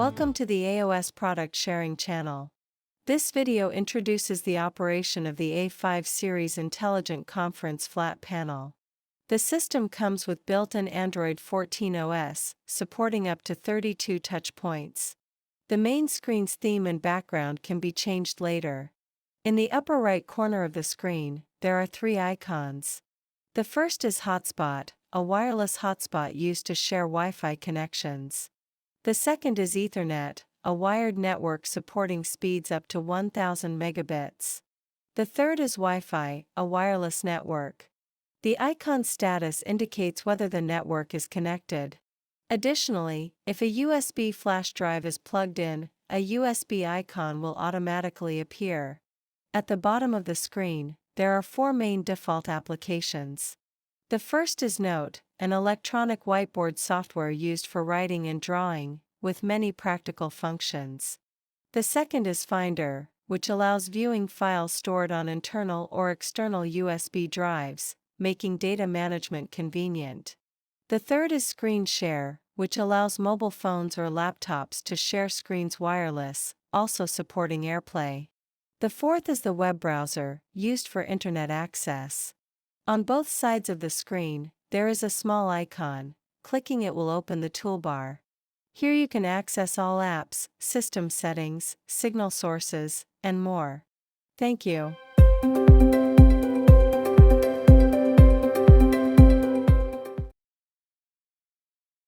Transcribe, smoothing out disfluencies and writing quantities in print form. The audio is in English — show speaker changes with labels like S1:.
S1: Welcome to the AOS Product Sharing channel. This video introduces the operation of the A5 series Intelligent Conference Flat Panel. The system comes with built-in Android 14 OS, supporting up to 32 touch points. The main screen's theme and background can be changed later. In the upper right corner of the screen, there are three icons. The first is Hotspot, a wireless hotspot used to share Wi-Fi connections. The second is Ethernet, a wired network supporting speeds up to 1000 megabits. The third is Wi-Fi, a wireless network. The icon's status indicates whether the network is connected. Additionally, if a USB flash drive is plugged in, a USB icon will automatically appear. At the bottom of the screen, there are four main default applications. The first is Note, an electronic whiteboard software used for writing and drawing, with many practical functions. The second is Finder, which allows viewing files stored on internal or external USB drives, making data management convenient. The third is Screen Share, which allows mobile phones or laptops to share screens wireless, also supporting AirPlay. The fourth is the web browser, used for internet access. On both sides of the screen, there is a small icon. Clicking it will open the toolbar. Here you can access all apps, system settings, signal sources, and more. Thank you.